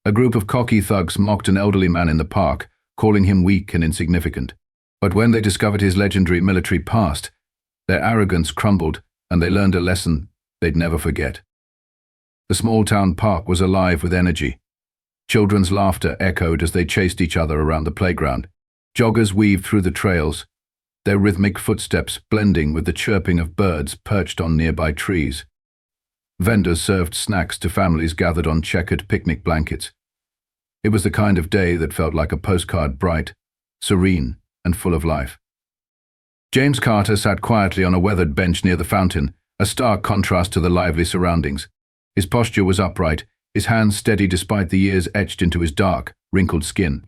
A group of cocky thugs mocked an elderly man in the park, calling him weak and insignificant. But when they discovered his legendary military past, their arrogance crumbled and they learned a lesson they'd never forget. The small-town park was alive with energy. Children's laughter echoed as they chased each other around the playground. Joggers weaved through the trails, their rhythmic footsteps blending with the chirping of birds perched on nearby trees. Vendors served snacks to families gathered on checkered picnic blankets. It was the kind of day that felt like a postcard, bright, serene, and full of life. James Carter sat quietly on a weathered bench near the fountain, a stark contrast to the lively surroundings. His posture was upright, his hands steady despite the years etched into his dark, wrinkled skin.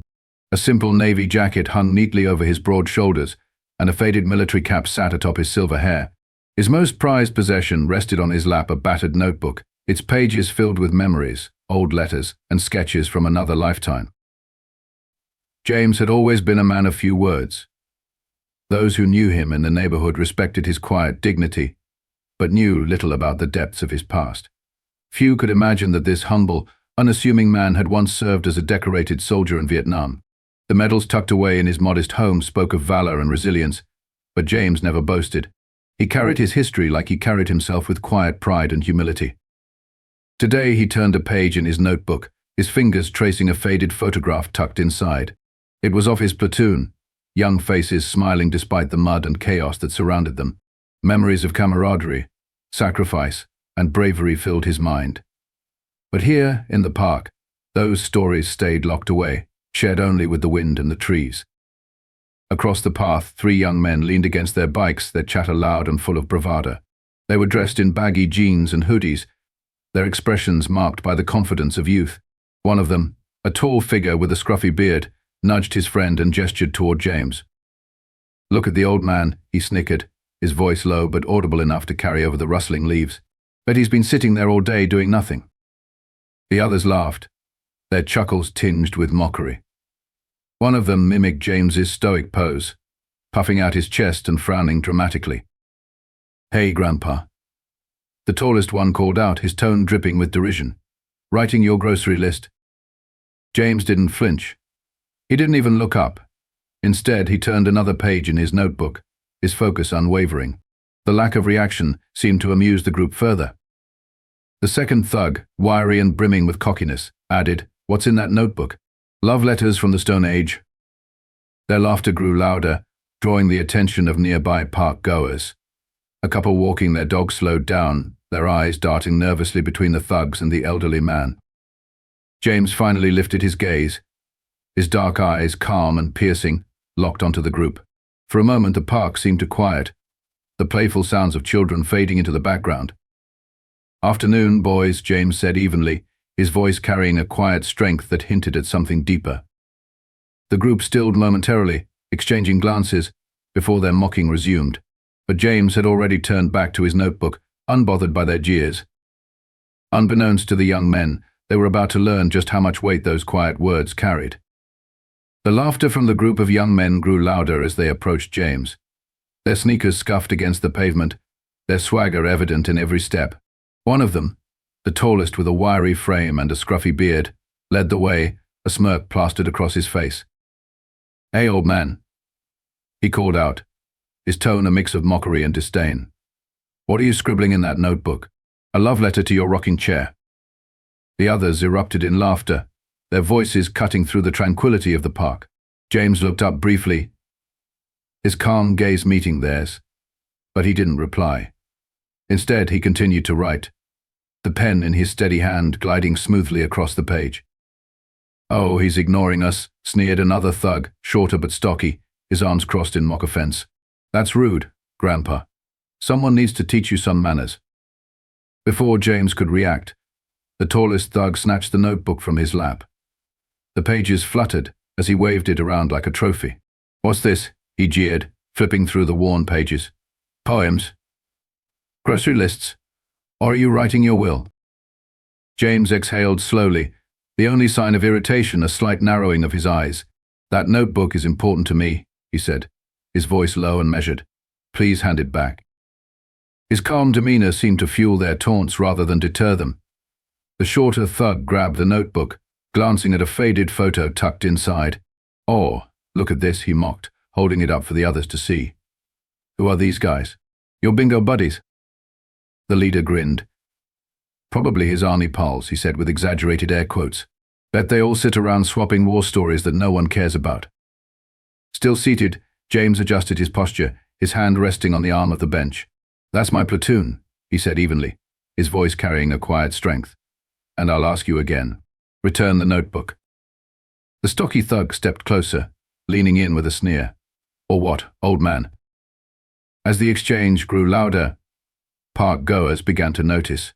A simple navy jacket hung neatly over his broad shoulders, and a faded military cap sat atop his silver hair. His most prized possession rested on his lap, a battered notebook, its pages filled with memories, old letters, and sketches from another lifetime. James had always been a man of few words. Those who knew him in the neighborhood respected his quiet dignity, but knew little about the depths of his past. Few could imagine that this humble, unassuming man had once served as a decorated soldier in Vietnam. The medals tucked away in his modest home spoke of valor and resilience, but James never boasted. He carried his history like he carried himself, with quiet pride and humility. Today he turned a page in his notebook, his fingers tracing a faded photograph tucked inside. It was of his platoon, young faces smiling despite the mud and chaos that surrounded them. Memories of camaraderie, sacrifice, and bravery filled his mind. But here, in the park, those stories stayed locked away, shared only with the wind and the trees. Across the path, 3 young men leaned against their bikes, their chatter loud and full of bravado. They were dressed in baggy jeans and hoodies, their expressions marked by the confidence of youth. One of them, a tall figure with a scruffy beard, nudged his friend and gestured toward James. "Look at the old man," he snickered, his voice low but audible enough to carry over the rustling leaves. "Bet he's been sitting there all day doing nothing." The others laughed, their chuckles tinged with mockery. One of them mimicked James's stoic pose, puffing out his chest and frowning dramatically. "Hey, Grandpa." The tallest one called out, his tone dripping with derision. "Writing your grocery list?" James didn't flinch. He didn't even look up. Instead, he turned another page in his notebook, his focus unwavering. The lack of reaction seemed to amuse the group further. The second thug, wiry and brimming with cockiness, added, "What's in that notebook?" "Love letters from the Stone Age." Their laughter grew louder, drawing the attention of nearby park goers. A couple walking their dog slowed down, their eyes darting nervously between the thugs and the elderly man. James finally lifted his gaze, his dark eyes, calm and piercing, locked onto the group. For a moment the park seemed to quiet, the playful sounds of children fading into the background. "Afternoon, boys," James said evenly, his voice carrying a quiet strength that hinted at something deeper. The group stilled momentarily, exchanging glances, before their mocking resumed. But James had already turned back to his notebook, unbothered by their jeers. Unbeknownst to the young men, they were about to learn just how much weight those quiet words carried. The laughter from the group of young men grew louder as they approached James. Their sneakers scuffed against the pavement, their swagger evident in every step. One of them, the tallest with a wiry frame and a scruffy beard, led the way, a smirk plastered across his face. "Hey, old man," he called out, his tone a mix of mockery and disdain. "What are you scribbling in that notebook? A love letter to your rocking chair." The others erupted in laughter, their voices cutting through the tranquility of the park. James looked up briefly, his calm gaze meeting theirs, but he didn't reply. Instead, he continued to write, the pen in his steady hand gliding smoothly across the page. "Oh, he's ignoring us," sneered another thug, shorter but stocky, his arms crossed in mock offense. "That's rude, Grandpa. Someone needs to teach you some manners." Before James could react, the tallest thug snatched the notebook from his lap. The pages fluttered as he waved it around like a trophy. "What's this?" he jeered, flipping through the worn pages. "Poems? Grocery lists? Or are you writing your will?" James exhaled slowly, the only sign of irritation a slight narrowing of his eyes. "That notebook is important to me," he said, his voice low and measured. "Please hand it back." His calm demeanor seemed to fuel their taunts rather than deter them. The shorter thug grabbed the notebook, glancing at a faded photo tucked inside. "Oh, look at this," he mocked, holding it up for the others to see. "Who are these guys? Your bingo buddies?" The leader grinned. "Probably his army pals," he said with exaggerated air quotes. "Bet they all sit around swapping war stories that no one cares about." Still seated, James adjusted his posture, his hand resting on the arm of the bench. "That's my platoon," he said evenly, his voice carrying a quiet strength. "And I'll ask you again. Return the notebook." The stocky thug stepped closer, leaning in with a sneer. "Or what, old man?" As the exchange grew louder, park goers began to notice.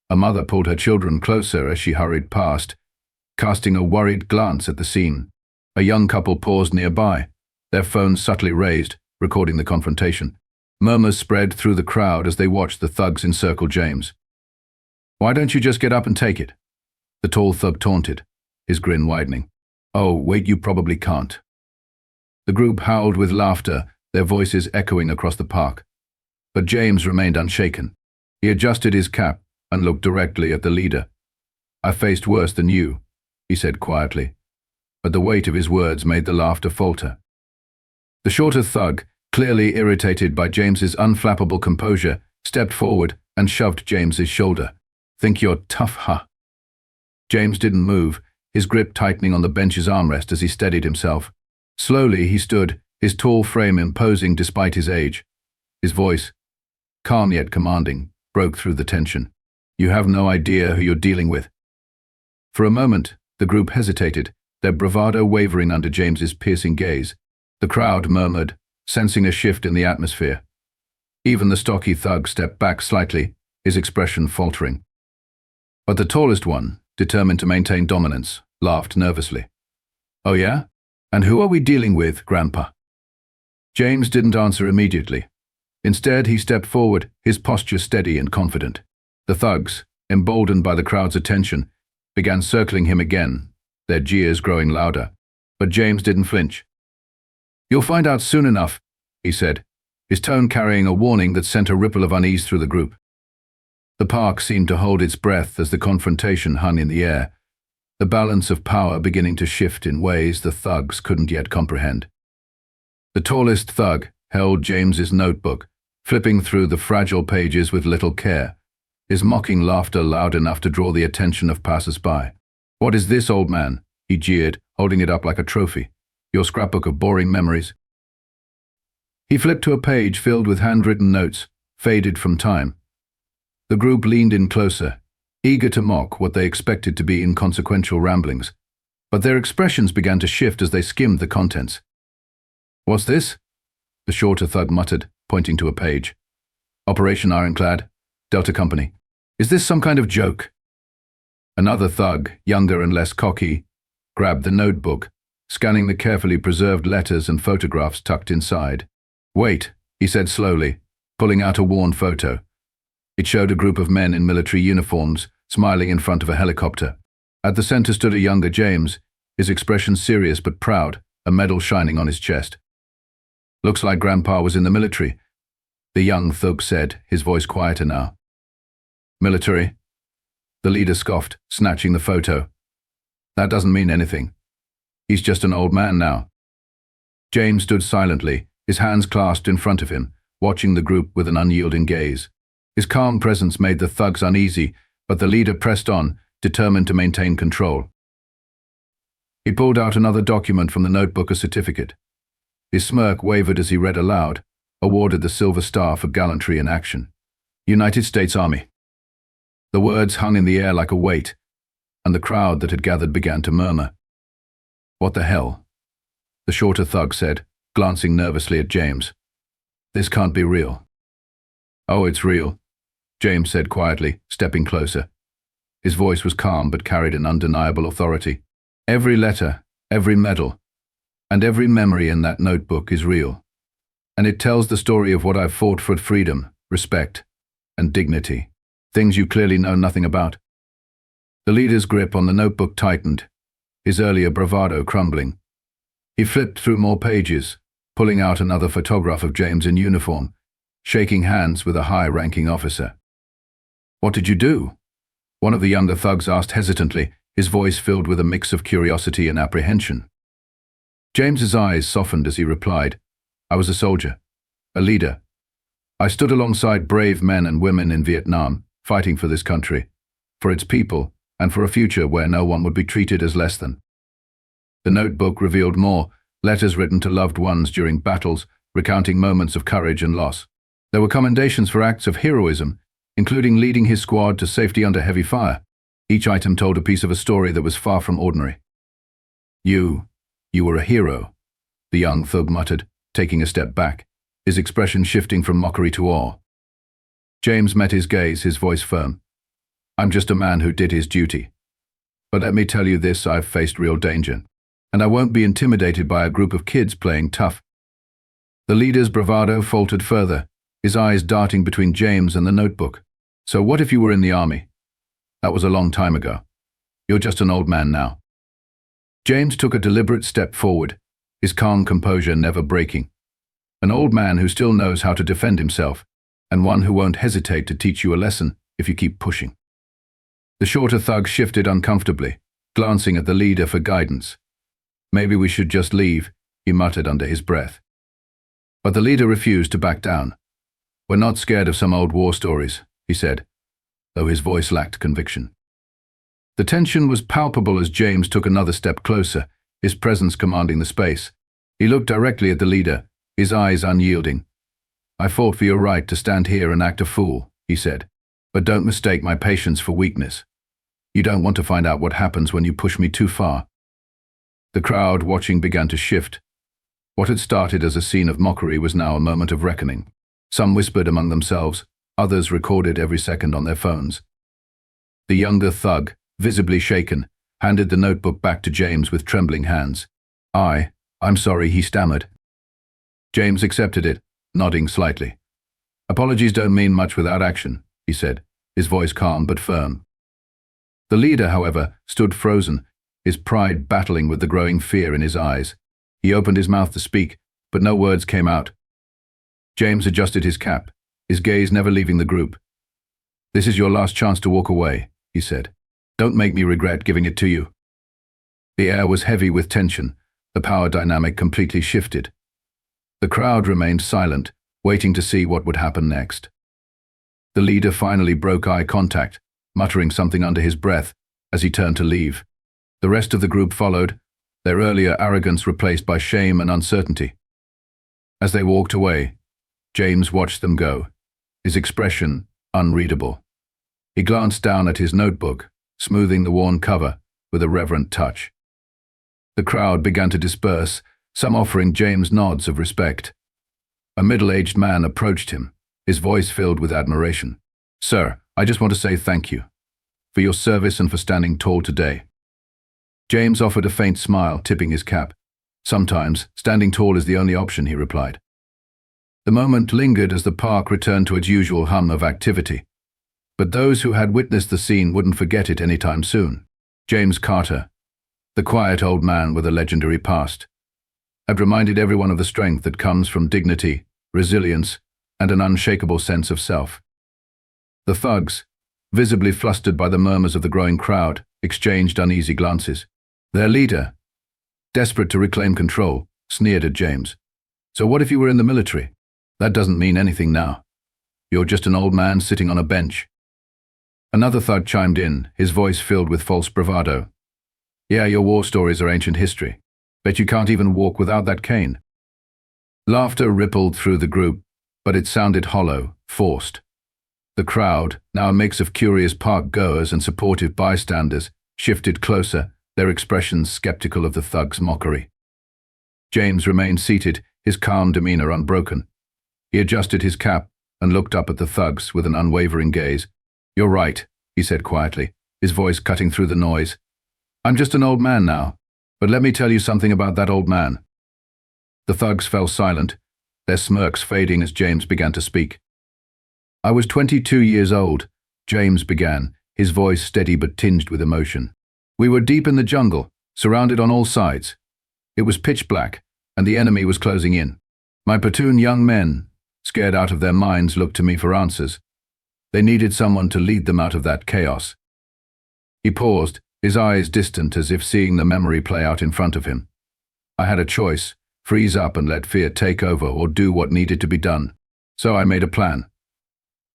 A mother pulled her children closer as she hurried past, casting a worried glance at the scene. A young couple paused nearby, their phones subtly raised, recording the confrontation. Murmurs spread through the crowd as they watched the thugs encircle James. "Why don't you just get up and take it?" The tall thug taunted, his grin widening. "Oh, wait, you probably can't." The group howled with laughter, their voices echoing across the park. But James remained unshaken. He adjusted his cap and looked directly at the leader. "I faced worse than you," he said quietly, but the weight of his words made the laughter falter. The shorter thug, clearly irritated by James's unflappable composure, stepped forward and shoved James's shoulder. "Think you're tough, huh?" James didn't move, his grip tightening on the bench's armrest as he steadied himself. Slowly he stood, his tall frame imposing despite his age. His voice, calm yet commanding, broke through the tension. "You have no idea who you're dealing with." For a moment, the group hesitated, their bravado wavering under James's piercing gaze. The crowd murmured, sensing a shift in the atmosphere. Even the stocky thug stepped back slightly, his expression faltering. But the tallest one, determined to maintain dominance, laughed nervously. "Oh yeah? And who are we dealing with, Grandpa?" James didn't answer immediately. Instead, he stepped forward, his posture steady and confident. The thugs, emboldened by the crowd's attention, began circling him again, their jeers growing louder. But James didn't flinch. "You'll find out soon enough," he said, his tone carrying a warning that sent a ripple of unease through the group. The park seemed to hold its breath as the confrontation hung in the air, the balance of power beginning to shift in ways the thugs couldn't yet comprehend. The tallest thug held James's notebook, flipping through the fragile pages with little care, his mocking laughter loud enough to draw the attention of passers-by. "What is this, old man?" he jeered, holding it up like a trophy. "Your scrapbook of boring memories?" He flipped to a page filled with handwritten notes, faded from time. The group leaned in closer, eager to mock what they expected to be inconsequential ramblings, but their expressions began to shift as they skimmed the contents. "What's this?" the shorter thug muttered, pointing to a page. "Operation Ironclad, Delta Company. Is this some kind of joke?" Another thug, younger and less cocky, grabbed the notebook, scanning the carefully preserved letters and photographs tucked inside. "Wait," he said slowly, pulling out a worn photo. It showed a group of men in military uniforms, smiling in front of a helicopter. At the center stood a younger James, his expression serious but proud, a medal shining on his chest. "Looks like Grandpa was in the military," the young thug said, his voice quieter now. "Military?" The leader scoffed, snatching the photo. "That doesn't mean anything. He's just an old man now." James stood silently, his hands clasped in front of him, watching the group with an unyielding gaze. His calm presence made the thugs uneasy, but the leader pressed on, determined to maintain control. He pulled out another document from the notebook, a certificate. His smirk wavered as he read aloud, awarded the Silver Star for gallantry in action. "United States Army." The words hung in the air like a weight, and the crowd that had gathered began to murmur. "What the hell?" the shorter thug said, glancing nervously at James. "This can't be real." "Oh, it's real," James said quietly, stepping closer. His voice was calm but carried an undeniable authority. "Every letter, every medal, and every memory in that notebook is real. And it tells the story of what I've fought for: freedom, respect, and dignity. Things you clearly know nothing about." The leader's grip on the notebook tightened, his earlier bravado crumbling. He flipped through more pages, pulling out another photograph of James in uniform, shaking hands with a high-ranking officer. "What did you do?" one of the younger thugs asked hesitantly, his voice filled with a mix of curiosity and apprehension. James's eyes softened as he replied, "I was a soldier, a leader. I stood alongside brave men and women in Vietnam, fighting for this country, for its people, and for a future where no one would be treated as less than." The notebook revealed more, letters written to loved ones during battles, recounting moments of courage and loss. There were commendations for acts of heroism, including leading his squad to safety under heavy fire. Each item told a piece of a story that was far from ordinary. You were a hero," the young thug muttered, taking a step back, his expression shifting from mockery to awe. James met his gaze, his voice firm. "I'm just a man who did his duty. But let me tell you this, I've faced real danger, and I won't be intimidated by a group of kids playing tough." The leader's bravado faltered further, his eyes darting between James and the notebook. "So what if you were in the army? That was a long time ago. You're just an old man now." James took a deliberate step forward, his calm composure never breaking. An old man who still knows how to defend himself, and one who won't hesitate to teach you a lesson if you keep pushing. The shorter thug shifted uncomfortably, glancing at the leader for guidance. "Maybe we should just leave," he muttered under his breath. But the leader refused to back down. "We're not scared of some old war stories," he said, though his voice lacked conviction. The tension was palpable as James took another step closer, his presence commanding the space. He looked directly at the leader, his eyes unyielding. "I fought for your right to stand here and act a fool," he said, "but don't mistake my patience for weakness. You don't want to find out what happens when you push me too far." The crowd watching began to shift. What had started as a scene of mockery was now a moment of reckoning. Some whispered among themselves, others recorded every second on their phones. The younger thug, visibly shaken, handed the notebook back to James with trembling hands. I'm sorry," he stammered. James accepted it, nodding slightly. "Apologies don't mean much without action," he said, his voice calm but firm. The leader, however, stood frozen, his pride battling with the growing fear in his eyes. He opened his mouth to speak, but no words came out. James adjusted his cap, his gaze never leaving the group. "This is your last chance to walk away," he said. "Don't make me regret giving it to you." The air was heavy with tension, the power dynamic completely shifted. The crowd remained silent, waiting to see what would happen next. The leader finally broke eye contact, muttering something under his breath as he turned to leave. The rest of the group followed, their earlier arrogance replaced by shame and uncertainty. As they walked away, James watched them go, his expression unreadable. He glanced down at his notebook, smoothing the worn cover with a reverent touch. The crowd began to disperse, some offering James nods of respect. A middle-aged man approached him, his voice filled with admiration. "Sir, I just want to say thank you for your service and for standing tall today." James offered a faint smile, tipping his cap. "Sometimes, standing tall is the only option," he replied. The moment lingered as the park returned to its usual hum of activity. But those who had witnessed the scene wouldn't forget it anytime soon. James Carter, the quiet old man with a legendary past, had reminded everyone of the strength that comes from dignity, resilience, and an unshakable sense of self. The thugs, visibly flustered by the murmurs of the growing crowd, exchanged uneasy glances. Their leader, desperate to reclaim control, sneered at James. "So what if you were in the military? That doesn't mean anything now. You're just an old man sitting on a bench." Another thug chimed in, his voice filled with false bravado. "Yeah, your war stories are ancient history. Bet you can't even walk without that cane." Laughter rippled through the group, but it sounded hollow, forced. The crowd, now a mix of curious park-goers and supportive bystanders, shifted closer, their expressions skeptical of the thug's mockery. James remained seated, his calm demeanor unbroken. He adjusted his cap and looked up at the thugs with an unwavering gaze. "You're right," he said quietly, his voice cutting through the noise. "I'm just an old man now, but let me tell you something about that old man." The thugs fell silent, their smirks fading as James began to speak. "I was 22 years old," James began, his voice steady but tinged with emotion. "We were deep in the jungle, surrounded on all sides. It was pitch black, and the enemy was closing in. My platoon young men, scared out of their minds, looked to me for answers. They needed someone to lead them out of that chaos." He paused, his eyes distant as if seeing the memory play out in front of him. I had a choice: freeze up and let fear take over, or do what needed to be done. So I made a plan.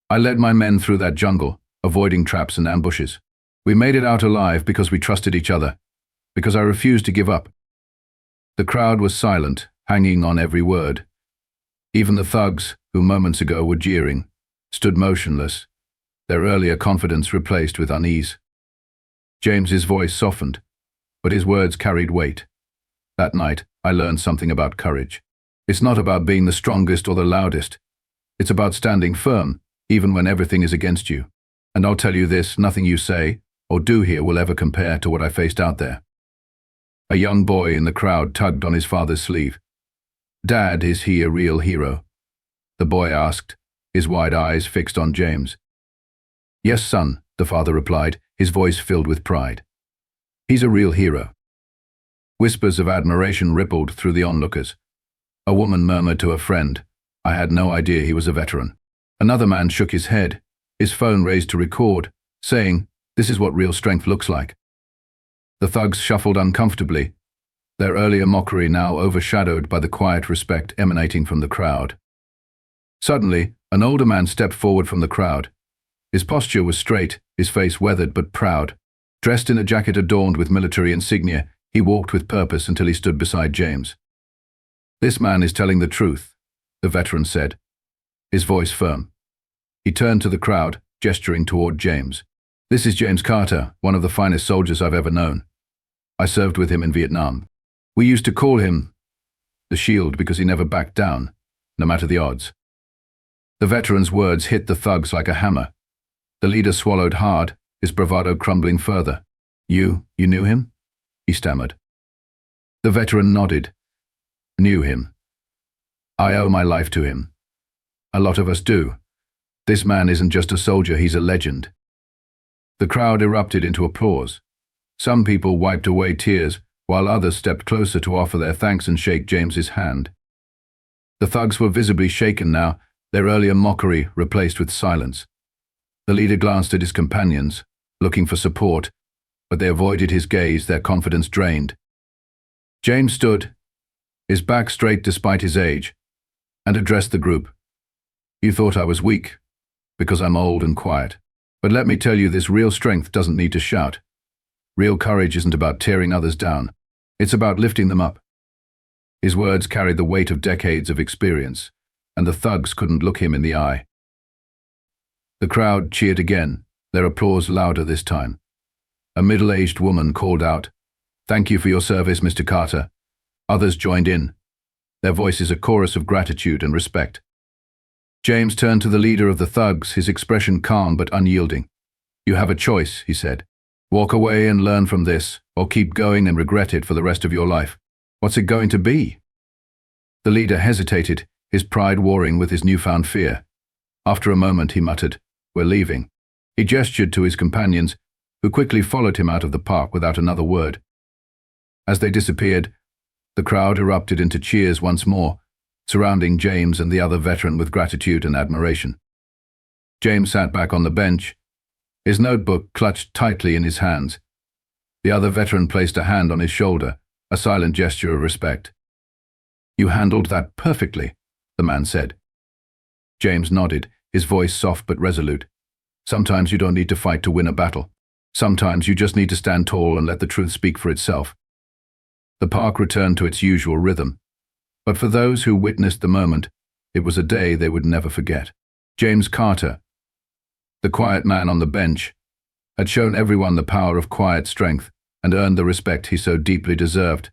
I led my men through that jungle, avoiding traps and ambushes. We made it out alive because we trusted each other, because I refused to give up. The crowd was silent, hanging on every word. Even the thugs, who moments ago were jeering, stood motionless, their earlier confidence replaced with unease. James's voice softened, but his words carried weight. That night, I learned something about courage. It's not about being the strongest or the loudest. It's about standing firm, even when everything is against you. And I'll tell you this: nothing you say or do here will ever compare to what I faced out there. A young boy in the crowd tugged on his father's sleeve. "Dad, is he a real hero?" the boy asked, his wide eyes fixed on James. "Yes, son," the father replied, his voice filled with pride. "He's a real hero." Whispers of admiration rippled through the onlookers. A woman murmured to a friend, "I had no idea he was a veteran." Another man shook his head, his phone raised to record, saying, "This is what real strength looks like." The thugs shuffled uncomfortably, their earlier mockery now overshadowed by the quiet respect emanating from the crowd. Suddenly, an older man stepped forward from the crowd. His posture was straight, his face weathered but proud. Dressed in a jacket adorned with military insignia, he walked with purpose until he stood beside James. "This man is telling the truth," the veteran said, his voice firm. He turned to the crowd, gesturing toward James. "This is James Carter, one of the finest soldiers I've ever known. I served with him in Vietnam. We used to call him the Shield because he never backed down, no matter the odds." The veteran's words hit the thugs like a hammer. The leader swallowed hard, his bravado crumbling further. You knew him?" he stammered. The veteran nodded. "Knew him. I owe my life to him. A lot of us do. This man isn't just a soldier, he's a legend." The crowd erupted into applause. Some people wiped away tears, while others stepped closer to offer their thanks and shake James's hand. The thugs were visibly shaken now, their earlier mockery replaced with silence. The leader glanced at his companions, looking for support, but they avoided his gaze, their confidence drained. James stood, his back straight despite his age, and addressed the group. "You thought I was weak, because I'm old and quiet. But let me tell you this: real strength doesn't need to shout. Real courage isn't about tearing others down. It's about lifting them up." His words carried the weight of decades of experience, and the thugs couldn't look him in the eye. The crowd cheered again, their applause louder this time. A middle-aged woman called out, "Thank you for your service, Mr. Carter." Others joined in, their voices a chorus of gratitude and respect. James turned to the leader of the thugs, his expression calm but unyielding. "You have a choice," he said. "Walk away and learn from this, or keep going and regret it for the rest of your life. What's it going to be?" The leader hesitated, his pride warring with his newfound fear. After a moment he muttered, "We're leaving." He gestured to his companions, who quickly followed him out of the park without another word. As they disappeared, the crowd erupted into cheers once more, surrounding James and the other veteran with gratitude and admiration. James sat back on the bench, his notebook clutched tightly in his hands. The other veteran placed a hand on his shoulder, a silent gesture of respect. "You handled that perfectly," the man said. James nodded, his voice soft but resolute. "Sometimes you don't need to fight to win a battle. Sometimes you just need to stand tall and let the truth speak for itself." The park returned to its usual rhythm. But for those who witnessed the moment, it was a day they would never forget. James Carter, the quiet man on the bench, had shown everyone the power of quiet strength and earned the respect he so deeply deserved.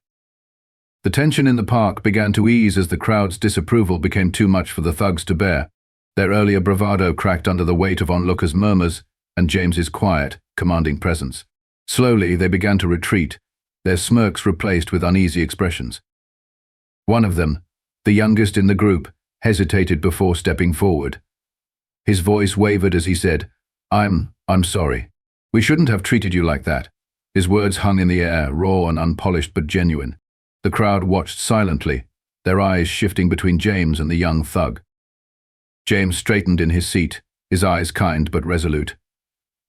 The tension in the park began to ease as the crowd's disapproval became too much for the thugs to bear. Their earlier bravado cracked under the weight of onlookers' murmurs and James's quiet, commanding presence. Slowly they began to retreat, their smirks replaced with uneasy expressions. One of them, the youngest in the group, hesitated before stepping forward. His voice wavered as he said, I'm sorry. We shouldn't have treated you like that." His words hung in the air, raw and unpolished but genuine. The crowd watched silently, their eyes shifting between James and the young thug. James straightened in his seat, his eyes kind but resolute.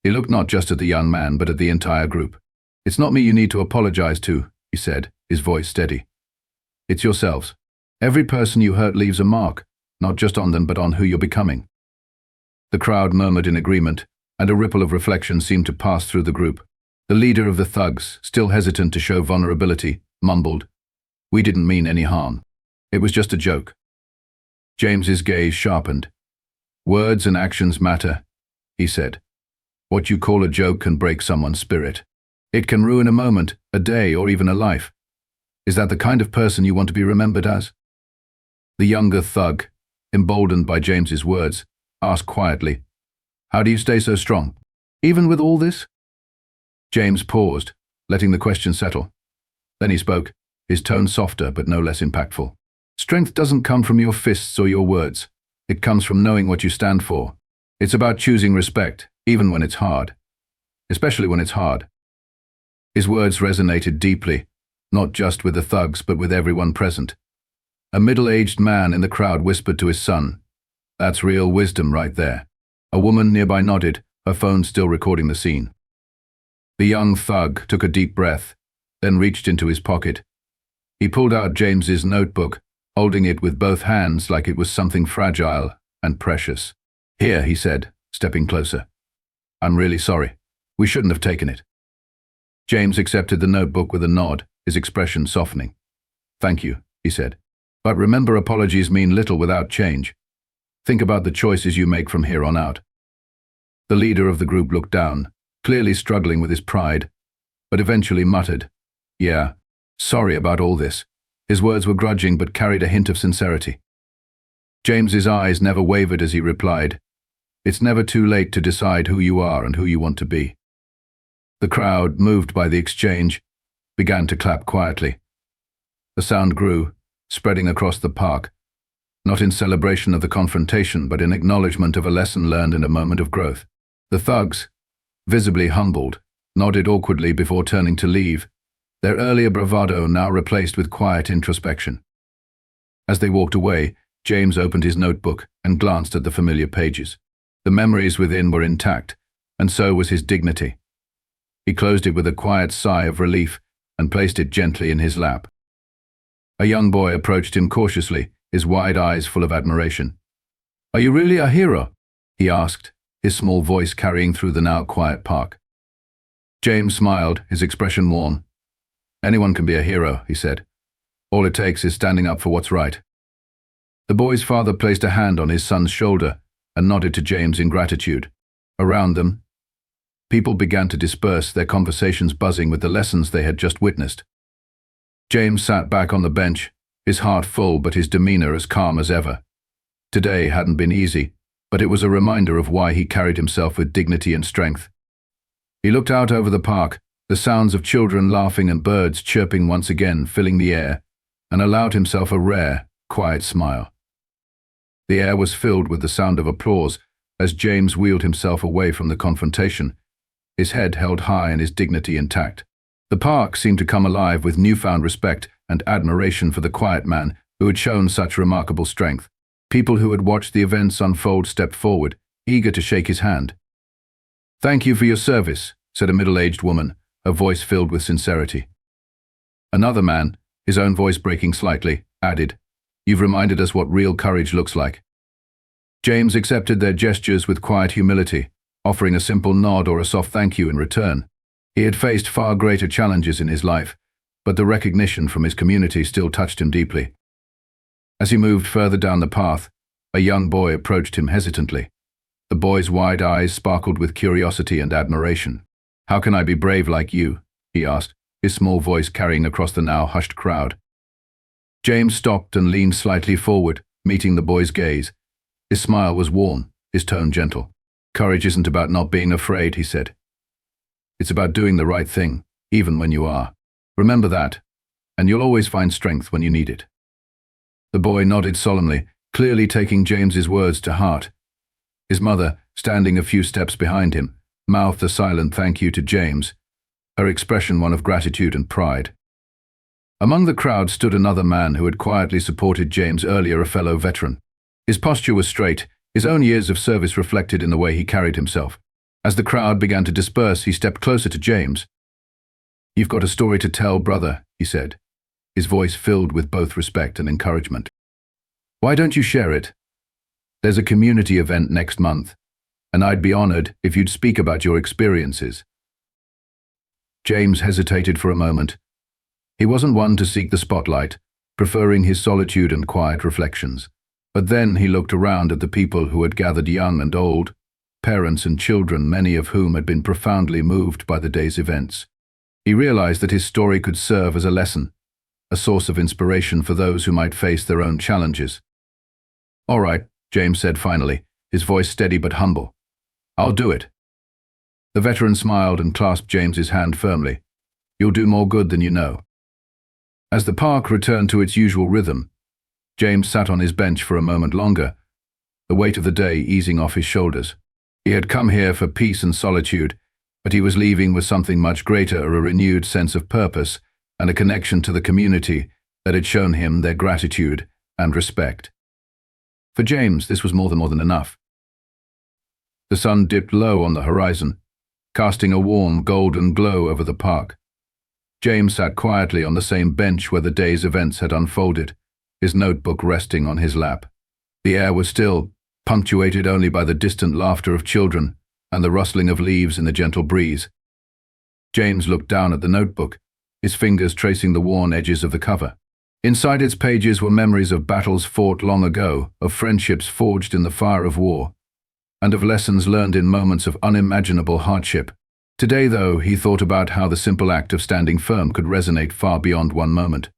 He looked not just at the young man but at the entire group. "It's not me you need to apologize to," he said, his voice steady. "It's yourselves. Every person you hurt leaves a mark, not just on them but on who you're becoming." The crowd murmured in agreement, and a ripple of reflection seemed to pass through the group. The leader of the thugs, still hesitant to show vulnerability, mumbled, "We didn't mean any harm. It was just a joke." James's gaze sharpened. "Words and actions matter," he said. "What you call a joke can break someone's spirit. It can ruin a moment, a day, or even a life. Is that the kind of person you want to be remembered as?" The younger thug, emboldened by James's words, asked quietly, "How do you stay so strong, even with all this?" James paused, letting the question settle. Then he spoke, his tone softer but no less impactful. "Strength doesn't come from your fists or your words. It comes from knowing what you stand for. It's about choosing respect, even when it's hard. Especially when it's hard." His words resonated deeply, not just with the thugs but with everyone present. A middle-aged man in the crowd whispered to his son, "That's real wisdom right there." A woman nearby nodded, her phone still recording the scene. The young thug took a deep breath, then reached into his pocket. He pulled out James's notebook, holding it with both hands like it was something fragile and precious. "Here," he said, stepping closer. "I'm really sorry. We shouldn't have taken it." James accepted the notebook with a nod, his expression softening. "Thank you," he said. "But remember, apologies mean little without change. Think about the choices you make from here on out." The leader of the group looked down, clearly struggling with his pride, but eventually muttered, "Yeah, sorry about all this." His words were grudging but carried a hint of sincerity. James's eyes never wavered as he replied, "It's never too late to decide who you are and who you want to be." The crowd, moved by the exchange, began to clap quietly. The sound grew, spreading across the park, not in celebration of the confrontation but in acknowledgement of a lesson learned in a moment of growth. The thugs, visibly humbled, nodded awkwardly before turning to leave, their earlier bravado now replaced with quiet introspection. As they walked away, James opened his notebook and glanced at the familiar pages. The memories within were intact, and so was his dignity. He closed it with a quiet sigh of relief and placed it gently in his lap. A young boy approached him cautiously, his wide eyes full of admiration. "Are you really a hero?" he asked, his small voice carrying through the now quiet park. James smiled, his expression warm. "Anyone can be a hero," he said. "All it takes is standing up for what's right." The boy's father placed a hand on his son's shoulder and nodded to James in gratitude. Around them, people began to disperse, their conversations buzzing with the lessons they had just witnessed. James sat back on the bench, his heart full but his demeanor as calm as ever. Today hadn't been easy, but it was a reminder of why he carried himself with dignity and strength. He looked out over the park, the sounds of children laughing and birds chirping once again filling the air, and allowed himself a rare, quiet smile. The air was filled with the sound of applause as James wheeled himself away from the confrontation, his head held high and his dignity intact. The park seemed to come alive with newfound respect and admiration for the quiet man who had shown such remarkable strength. People who had watched the events unfold stepped forward, eager to shake his hand. "Thank you for your service," said a middle-aged woman, her voice filled with sincerity. Another man, his own voice breaking slightly, added, "You've reminded us what real courage looks like." James accepted their gestures with quiet humility, offering a simple nod or a soft thank you in return. He had faced far greater challenges in his life, but the recognition from his community still touched him deeply. As he moved further down the path, a young boy approached him hesitantly. The boy's wide eyes sparkled with curiosity and admiration. "How can I be brave like you?" he asked, his small voice carrying across the now hushed crowd. James stopped and leaned slightly forward, meeting the boy's gaze. His smile was warm, his tone gentle. "Courage isn't about not being afraid," he said. "It's about doing the right thing, even when you are. Remember that, and you'll always find strength when you need it." The boy nodded solemnly, clearly taking James's words to heart. His mother, standing a few steps behind him, mouthed a silent thank you to James, her expression one of gratitude and pride. Among the crowd stood another man who had quietly supported James earlier, a fellow veteran. His posture was straight, his own years of service reflected in the way he carried himself. As the crowd began to disperse, he stepped closer to James. "You've got a story to tell, brother," he said, his voice filled with both respect and encouragement. "Why don't you share it? There's a community event next month, and I'd be honored if you'd speak about your experiences." James hesitated for a moment. He wasn't one to seek the spotlight, preferring his solitude and quiet reflections. But then he looked around at the people who had gathered, young and old, parents and children, many of whom had been profoundly moved by the day's events. He realized that his story could serve as a lesson, a source of inspiration for those who might face their own challenges. "All right," James said finally, his voice steady but humble. "I'll do it." The veteran smiled and clasped James's hand firmly. "You'll do more good than you know." As the park returned to its usual rhythm, James sat on his bench for a moment longer, the weight of the day easing off his shoulders. He had come here for peace and solitude, but he was leaving with something much greater, a renewed sense of purpose and a connection to the community that had shown him their gratitude and respect. For James, this was more than enough. The sun dipped low on the horizon, casting a warm golden glow over the park. James sat quietly on the same bench where the day's events had unfolded, his notebook resting on his lap. The air was still, punctuated only by the distant laughter of children and the rustling of leaves in the gentle breeze. James looked down at the notebook, his fingers tracing the worn edges of the cover. Inside its pages were memories of battles fought long ago, of friendships forged in the fire of war, and of lessons learned in moments of unimaginable hardship. Today, though, he thought about how the simple act of standing firm could resonate far beyond one moment.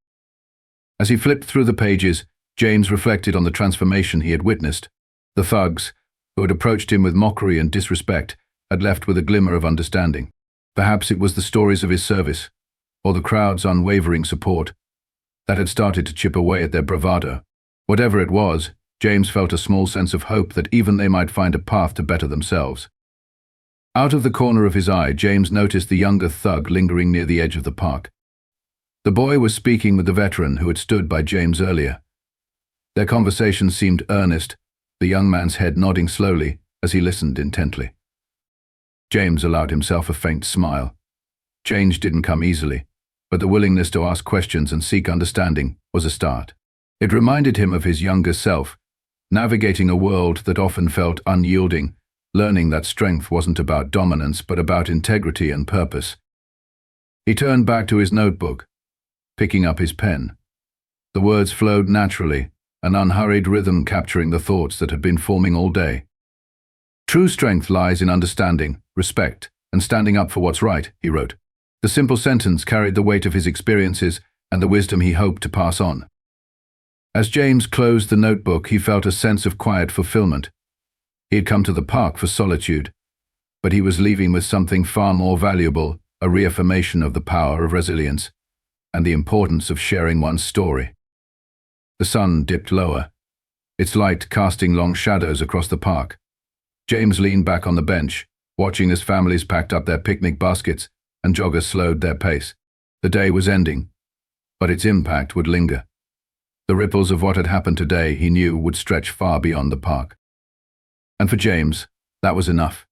As he flipped through the pages, James reflected on the transformation he had witnessed. The thugs, who had approached him with mockery and disrespect, had left with a glimmer of understanding. Perhaps it was the stories of his service, or the crowd's unwavering support, that had started to chip away at their bravado. Whatever it was, James felt a small sense of hope that even they might find a path to better themselves. Out of the corner of his eye, James noticed the younger thug lingering near the edge of the park. The boy was speaking with the veteran who had stood by James earlier. Their conversation seemed earnest, the young man's head nodding slowly as he listened intently. James allowed himself a faint smile. Change didn't come easily, but the willingness to ask questions and seek understanding was a start. It reminded him of his younger self, navigating a world that often felt unyielding, learning that strength wasn't about dominance but about integrity and purpose. He turned back to his notebook, picking up his pen. The words flowed naturally, an unhurried rhythm capturing the thoughts that had been forming all day. "True strength lies in understanding, respect, and standing up for what's right," he wrote. The simple sentence carried the weight of his experiences and the wisdom he hoped to pass on. As James closed the notebook, he felt a sense of quiet fulfillment. He had come to the park for solitude, but he was leaving with something far more valuable, a reaffirmation of the power of resilience and the importance of sharing one's story. The sun dipped lower, its light casting long shadows across the park. James leaned back on the bench, watching as families packed up their picnic baskets and joggers slowed their pace. The day was ending, but its impact would linger. The ripples of what had happened today, he knew, would stretch far beyond the park. And for James, that was enough.